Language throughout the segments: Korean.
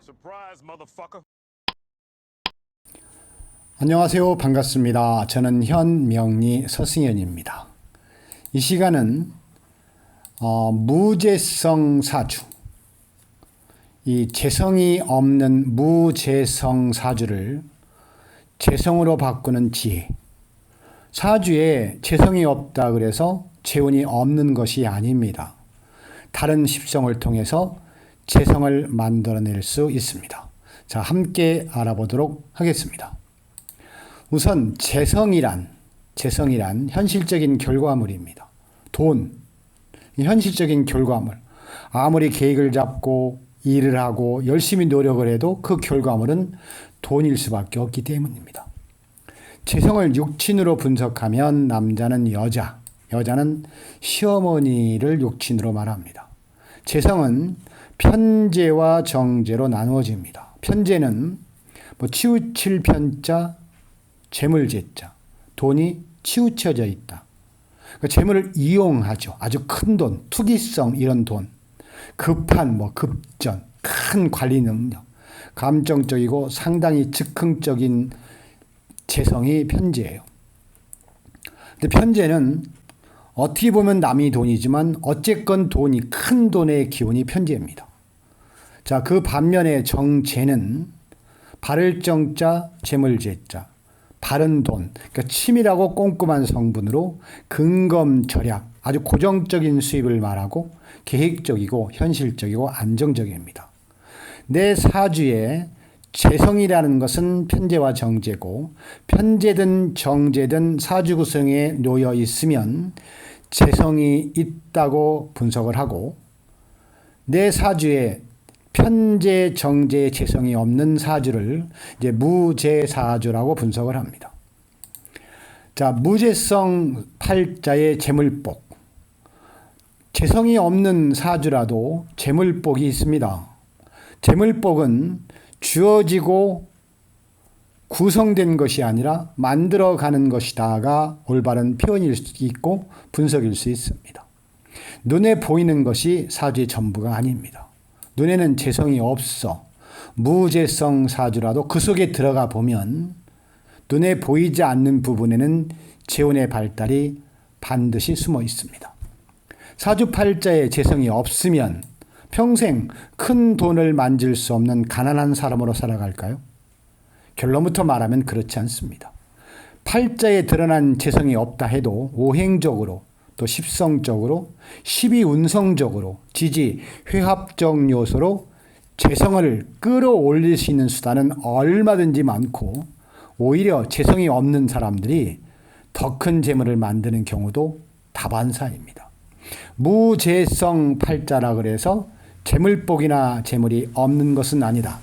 Surprise, motherfucker. 안녕하세요. 반갑습니다. 저는 현명리 서승현입니다. 이 시간은 무재성 사주, 이 재성이 없는 무재성 사주를 재성으로 바꾸는 지혜. 사주에 재성이 없다 그래서 재운이 없는 것이 아닙니다. 다른 십성을 통해서 재성을 만들어낼 수 있습니다. 자, 함께 알아보도록 하겠습니다. 우선 재성이란 현실적인 결과물입니다. 돈, 현실적인 결과물. 아무리 계획을 잡고 일을 하고 열심히 노력을 해도 그 결과물은 돈일 수밖에 없기 때문입니다. 재성을 육친으로 분석하면 남자는 여자, 여자는 시어머니를 육친으로 말합니다. 재성은 편재와 정재로 나누어집니다. 편재는 치우칠 편자, 재물재자, 돈이 치우쳐져 있다. 그러니까 재물을 이용하죠. 아주 큰 돈, 투기성 이런 돈, 급한 급전, 큰 관리 능력, 감정적이고 상당히 즉흥적인 재성이 편재예요. 근데 편재는 어떻게 보면 남이 돈이지만 어쨌건 돈이 큰 돈의 기운이 편재입니다. 자, 그 반면에 정재는 바를 정자, 재물재자, 바른 돈, 그러니까 치밀하고 꼼꼼한 성분으로 근검절약, 아주 고정적인 수입을 말하고 계획적이고 현실적이고 안정적입니다. 내 사주에 재성이라는 것은 편재와 정재고 편재든 정재든 사주 구성에 놓여 있으면 재성이 있다고 분석을 하고 내 사주에 편재, 정재, 재성이 없는 사주를 이제 무재사주라고 분석을 합니다. 자, 무재성 팔자의 재물복. 재성이 없는 사주라도 재물복이 있습니다. 재물복은 주어지고 구성된 것이 아니라 만들어가는 것이다가 올바른 표현일 수 있고 분석일 수 있습니다. 눈에 보이는 것이 사주의 전부가 아닙니다. 눈에는 재성이 없어 무재성 사주라도 그 속에 들어가 보면 눈에 보이지 않는 부분에는 재운의 발달이 반드시 숨어 있습니다. 사주팔자에 재성이 없으면 평생 큰 돈을 만질 수 없는 가난한 사람으로 살아갈까요? 결론부터 말하면 그렇지 않습니다. 팔자에 드러난 재성이 없다 해도 오행적으로 또 십성적으로 12운성적으로 지지, 회합적 요소로 재성을 끌어올릴 수 있는 수단은 얼마든지 많고 오히려 재성이 없는 사람들이 더 큰 재물을 만드는 경우도 다반사입니다. 무재성 팔자라 그래서 재물복이나 재물이 없는 것은 아니다.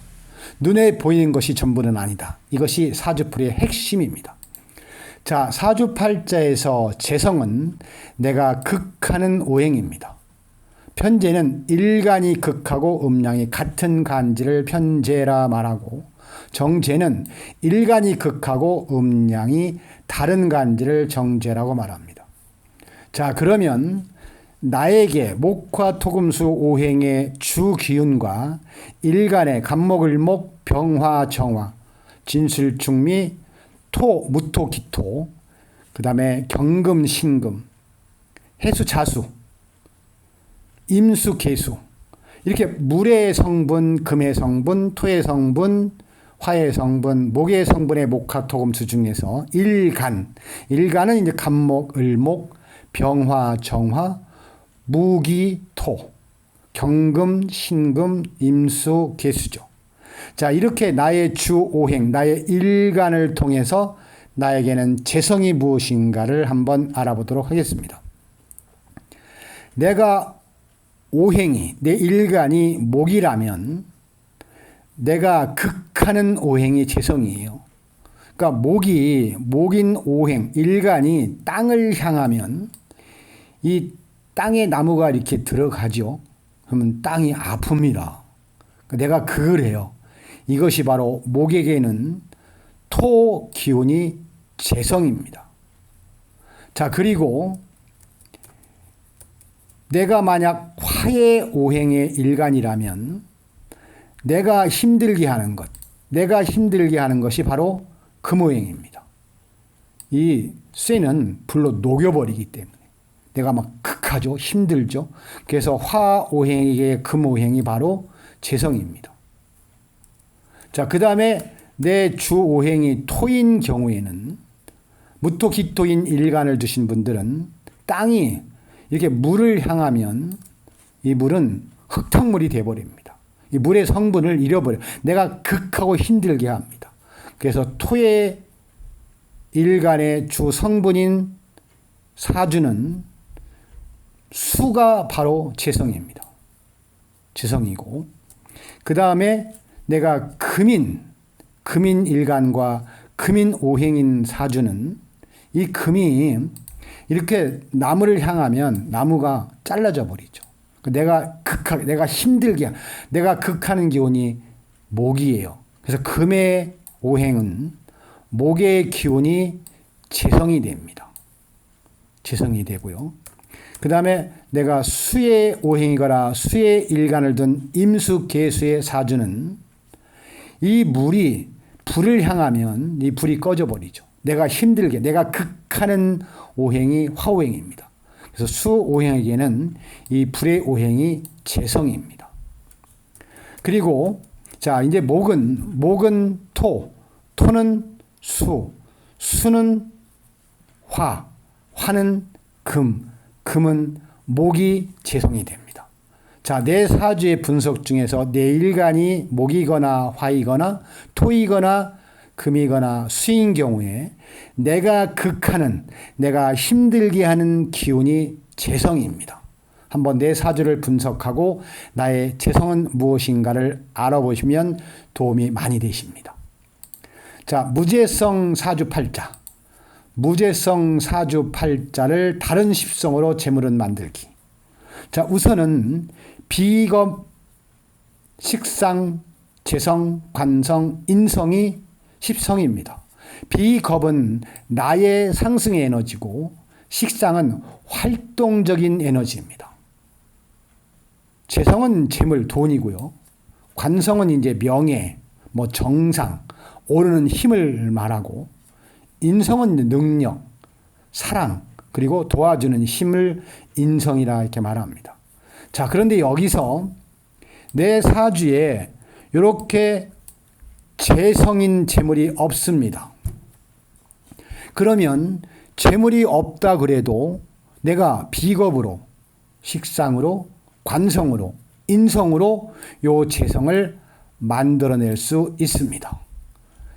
눈에 보이는 것이 전부는 아니다. 이것이 사주풀이의 핵심입니다. 자, 사주팔자에서 재성은 내가 극하는 오행입니다. 편재는 일간이 극하고 음양이 같은 간지를 편재라 말하고 정재는 일간이 극하고 음양이 다른 간지를 정재라고 말합니다. 자, 그러면 나에게 목화 토금수 오행의 주기운과 일간의 간목을목 병화 정화 진술충미 토 무토 기토 그 다음에 경금 신금 해수 자수 임수 개수 이렇게 물의 성분 금의 성분 토의 성분 화의 성분 목의 성분의 목화 토금수 중에서 일간은 이제 간목 을목 병화 정화 무기, 토, 경금, 신금, 임수, 개수죠. 자, 이렇게 나의 주오행, 나의 일간을 통해서 나에게는 재성이 무엇인가를 한번 알아보도록 하겠습니다. 내가 오행이, 내 일간이 목이라면 내가 극하는 오행이 재성이에요. 그러니까 목인 오행, 일간이 땅을 향하면 이 땅에 나무가 이렇게 들어가죠. 그러면 땅이 아픕니다. 내가 그걸 해요. 이것이 바로 목에게는 토 기운이 재성입니다. 자, 그리고 내가 만약 화의 오행의 일간이라면 내가 힘들게 하는 것, 내가 힘들게 하는 것이 바로 금오행입니다. 이 쇠는 불로 녹여버리기 때문에 내가 막 극하죠. 힘들죠. 그래서 화오행에게 금오행이 바로 재성입니다. 자, 그 다음에 내 주오행이 토인 경우에는 무토기토인 일간을 두신 분들은 땅이 이렇게 물을 향하면 이 물은 흙탕물이 되어버립니다. 이 물의 성분을 잃어버려. 내가 극하고 힘들게 합니다. 그래서 토의 일간의 주 성분인 사주는 수가 바로 재성입니다. 재성이고, 그 다음에 내가 금인 일간과 금인 오행인 사주는 이 금이 이렇게 나무를 향하면 나무가 잘라져 버리죠. 내가 힘들게, 내가 극하는 기운이 목이에요. 그래서 금의 오행은 목의 기운이 재성이 됩니다. 재성이 되고요. 그 다음에 내가 수의 오행이거나 수의 일간을 둔 임수, 계수의 사주는 이 물이 불을 향하면 이 불이 꺼져 버리죠. 내가 힘들게, 내가 극하는 오행이 화오행입니다. 그래서 수오행에게는 이 불의 오행이 재성입니다. 그리고 자, 이제 목은 토는 수, 수는 화, 화는 금은 목이 재성이 됩니다. 자, 내 사주의 분석 중에서 내 일간이 목이거나 화이거나 토이거나 금이거나 수인 경우에 내가 극하는, 내가 힘들게 하는 기운이 재성입니다. 한번 내 사주를 분석하고 나의 재성은 무엇인가를 알아보시면 도움이 많이 되십니다. 자, 무재성 사주팔자. 무재성 사주팔자를 다른 십성으로 재물은 만들기. 자, 우선은 비겁, 식상, 재성, 관성, 인성이 십성입니다. 비겁은 나의 상승의 에너지고 식상은 활동적인 에너지입니다. 재성은 재물, 돈이고요. 관성은 이제 명예, 정상, 오르는 힘을 말하고, 인성은 능력, 사랑, 그리고 도와주는 힘을 인성이라 이렇게 말합니다. 자, 그런데 여기서 내 사주에 이렇게 재성인 재물이 없습니다. 그러면 재물이 없다 그래도 내가 비겁으로, 식상으로, 관성으로, 인성으로 요 재성을 만들어낼 수 있습니다.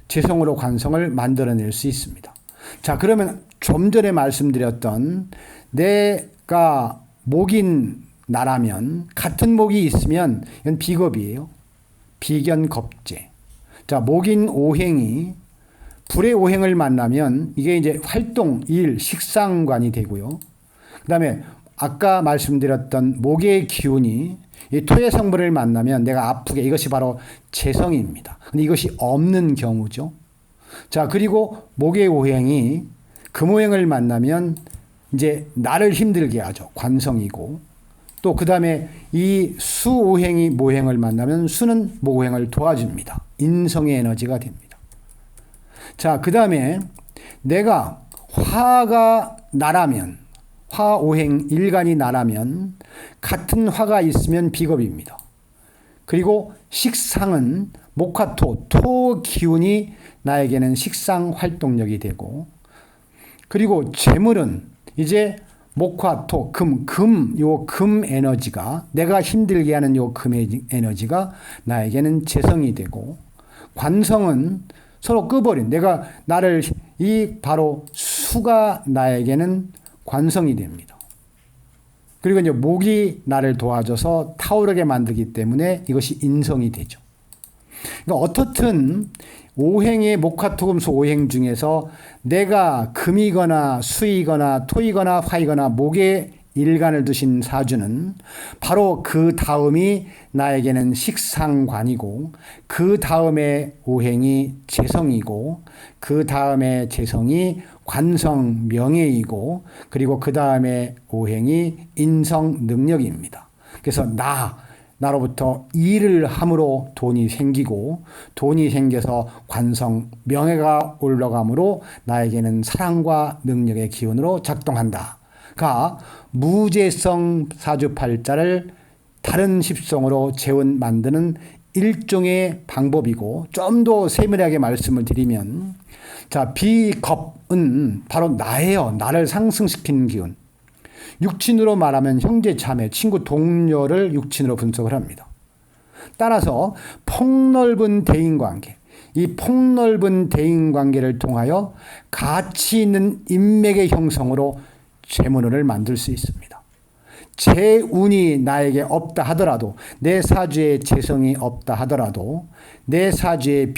재성으로 관성을 만들어낼 수 있습니다. 자, 그러면 좀 전에 말씀드렸던 내가 목인 나라면 같은 목이 있으면 이건 비겁이에요. 비견겁재. 자, 목인 오행이 불의 오행을 만나면 이게 이제 활동, 일, 식상관이 되고요. 그 다음에 아까 말씀드렸던 목의 기운이 이 토의 성분을 만나면 내가 아프게, 이것이 바로 재성입니다. 근데 이것이 없는 경우죠. 자, 그리고 목의 오행이 금오행을 만나면 이제 나를 힘들게 하죠. 관성이고. 또 그 다음에 이 수오행이 모행을 만나면 수는 목오행을 도와줍니다. 인성의 에너지가 됩니다. 자, 그 다음에 내가 화가 나라면, 화오행 일간이 나라면 같은 화가 있으면 비겁입니다. 그리고 식상은 목화토, 토 기운이 나에게는 식상 활동력이 되고, 그리고 재물은 이제 목화토, 금 에너지가, 내가 힘들게 하는 요 금 에너지가 나에게는 재성이 되고, 관성은 서로 끄버린, 바로 수가 나에게는 관성이 됩니다. 그리고 이제 목이 나를 도와줘서 타오르게 만들기 때문에 이것이 인성이 되죠. 그러니까 어떻든 오행의 목화토금수 오행 중에서 내가 금이거나 수이거나 토이거나 화이거나 목의 일간을 두신 사주는 바로 그 다음이 나에게는 식상관이고, 그 다음에 오행이 재성이고, 그 다음에 재성이 관성 명예이고, 그리고 그 다음에 오행이 인성 능력입니다. 그래서 나로부터 일을 함으로 돈이 생기고 돈이 생겨서 관성, 명예가 올라감으로 나에게는 사랑과 능력의 기운으로 작동한다.가 무제성 사주팔자를 다른 십성으로 재운 만드는 일종의 방법이고, 좀 더 세밀하게 말씀을 드리면, 자, 비겁은 바로 나예요. 나를 상승시키는 기운. 육친으로 말하면 형제, 자매, 친구, 동료를 육친으로 분석을 합니다. 따라서 폭넓은 대인관계, 이 폭넓은 대인관계를 통하여 가치 있는 인맥의 형성으로 재물운을 만들 수 있습니다. 재운이 나에게 없다 하더라도, 내 사주에 재성이 없다 하더라도, 내 사주에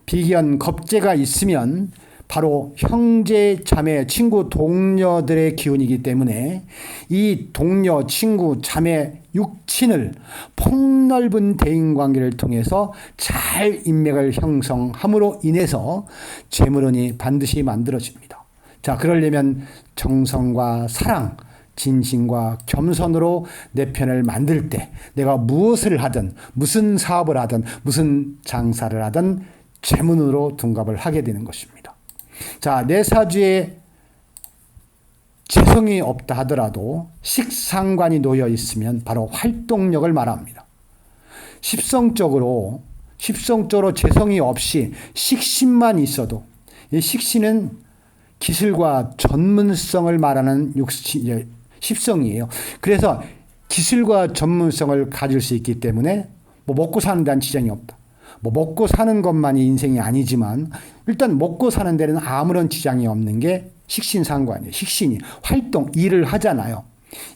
비견, 겁재가 있으면 바로 형제, 자매, 친구, 동료들의 기운이기 때문에 이 동료, 친구, 자매, 육친을 폭넓은 대인관계를 통해서 잘 인맥을 형성함으로 인해서 재물운이 반드시 만들어집니다. 자, 그러려면 정성과 사랑, 진심과 겸손으로 내 편을 만들 때 내가 무엇을 하든, 무슨 사업을 하든, 무슨 장사를 하든 재문으로 둔갑을 하게 되는 것입니다. 자, 내 사주에 재성이 없다 하더라도 식상관이 놓여 있으면 바로 활동력을 말합니다. 십성적으로 재성이 없이 식신만 있어도, 이 식신은 기술과 전문성을 말하는 십성이에요. 그래서 기술과 전문성을 가질 수 있기 때문에 먹고 사는 데는 지장이 없다. 먹고 사는 것만이 인생이 아니지만 일단 먹고 사는 데는 아무런 지장이 없는 게 식신상관이에요. 식신이 활동, 일을 하잖아요.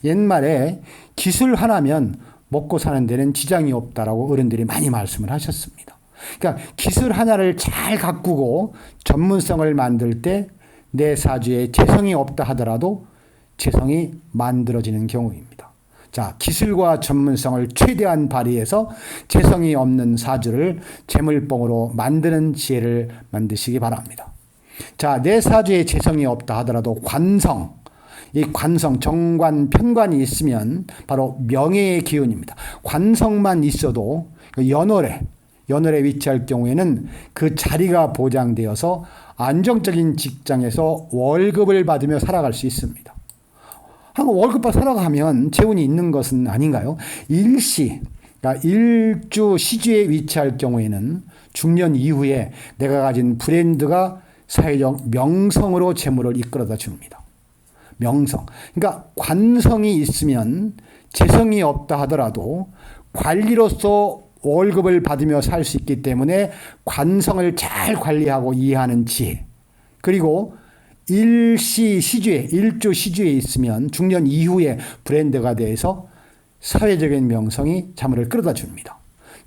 옛말에 기술 하나면 먹고 사는 데는 지장이 없다라고 어른들이 많이 말씀을 하셨습니다. 그러니까 기술 하나를 잘 가꾸고 전문성을 만들 때 내 사주에 재성이 없다 하더라도 재성이 만들어지는 경우입니다. 자, 기술과 전문성을 최대한 발휘해서 재성이 없는 사주를 재물봉으로 만드는 지혜를 만드시기 바랍니다. 자, 내 사주에 재성이 없다 하더라도 관성, 이 관성, 정관, 편관이 있으면 바로 명예의 기운입니다. 관성만 있어도 연월에 위치할 경우에는 그 자리가 보장되어서 안정적인 직장에서 월급을 받으며 살아갈 수 있습니다. 월급 받아 살아가면 재운이 있는 것은 아닌가요? 그러니까 일주 시주에 위치할 경우에는 중년 이후에 내가 가진 브랜드가 사회적 명성으로 재물을 이끌어다 줍니다. 명성. 그러니까 관성이 있으면 재성이 없다 하더라도 관리로서 월급을 받으며 살 수 있기 때문에 관성을 잘 관리하고 이해하는 지혜. 그리고 일주 시주에 있으면 중년 이후에 브랜드가 돼서 사회적인 명성이 자물을 끌어다 줍니다.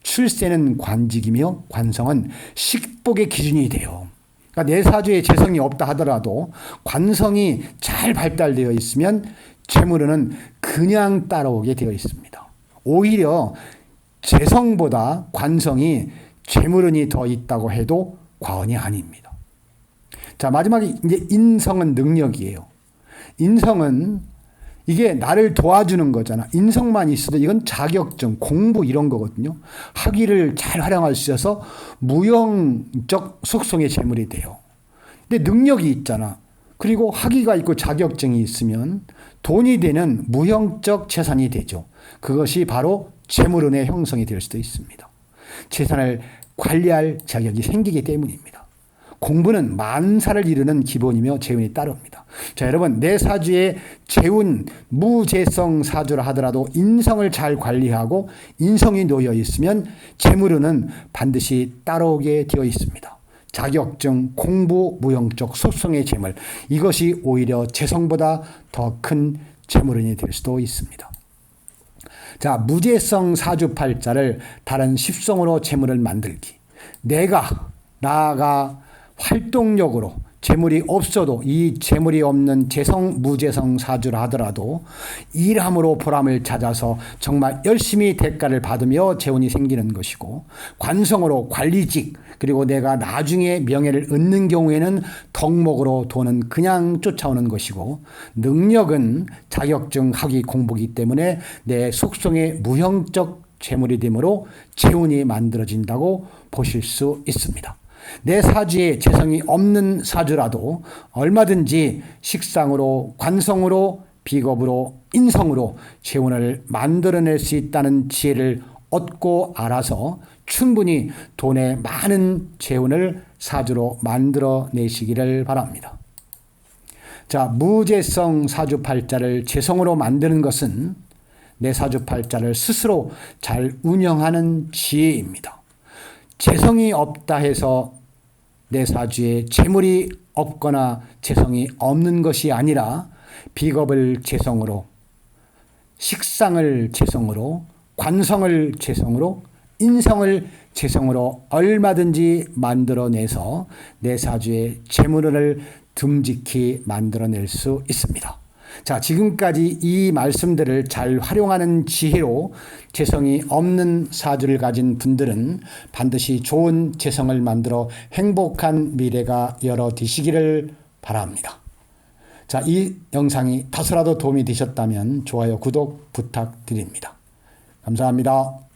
출세는 관직이며 관성은 식복의 기준이 돼요. 그러니까 내 사주에 재성이 없다 하더라도 관성이 잘 발달되어 있으면 재물은 그냥 따라오게 되어 있습니다. 오히려 재성보다 관성이 재물운이 더 있다고 해도 과언이 아닙니다. 자, 마지막에 이제 인성은 능력이에요. 인성은 이게 나를 도와주는 거잖아. 인성만 있어도 이건 자격증, 공부 이런 거거든요. 학위를 잘 활용할 수 있어서 무형적 속성의 재물이 돼요. 근데 능력이 있잖아. 그리고 학위가 있고 자격증이 있으면 돈이 되는 무형적 재산이 되죠. 그것이 바로 재물운의 형성이 될 수도 있습니다. 재산을 관리할 자격이 생기기 때문입니다. 공부는 만사를 이루는 기본이며 재운이 따릅니다. 자, 여러분, 내 사주에 재운, 무재성 사주라 하더라도 인성을 잘 관리하고 인성이 놓여 있으면 재물운은 반드시 따라오게 되어 있습니다. 자격증, 공부, 무형적 속성의 재물, 이것이 오히려 재성보다 더 큰 재물운이 될 수도 있습니다. 자, 무재성 사주팔자를 다른 십성으로 재물을 만들기. 나아가 활동력으로 재물이 없어도 이 재물이 없는 재성 무재성 사주라 하더라도 일함으로 보람을 찾아서 정말 열심히 대가를 받으며 재운이 생기는 것이고, 관성으로 관리직 그리고 내가 나중에 명예를 얻는 경우에는 덕목으로 돈은 그냥 쫓아오는 것이고, 능력은 자격증 학위 공부이기 때문에 내 속성의 무형적 재물이 되므로 재운이 만들어진다고 보실 수 있습니다. 내 사주에 재성이 없는 사주라도 얼마든지 식상으로, 관성으로, 비겁으로, 인성으로 재운을 만들어낼 수 있다는 지혜를 얻고 알아서 충분히 돈의 많은 재운을 사주로 만들어내시기를 바랍니다. 자, 무재성 사주팔자를 재성으로 만드는 것은 내 사주팔자를 스스로 잘 운영하는 지혜입니다. 재성이 없다 해서 내 사주에 재물이 없거나 재성이 없는 것이 아니라 비겁을 재성으로, 식상을 재성으로, 관성을 재성으로, 인성을 재성으로 얼마든지 만들어내서 내 사주에 재물을 듬직히 만들어낼 수 있습니다. 자, 지금까지 이 말씀들을 잘 활용하는 지혜로 재성이 없는 사주를 가진 분들은 반드시 좋은 재성을 만들어 행복한 미래가 열어지시기를 바랍니다. 자, 이 영상이 다소라도 도움이 되셨다면 좋아요, 구독 부탁드립니다. 감사합니다.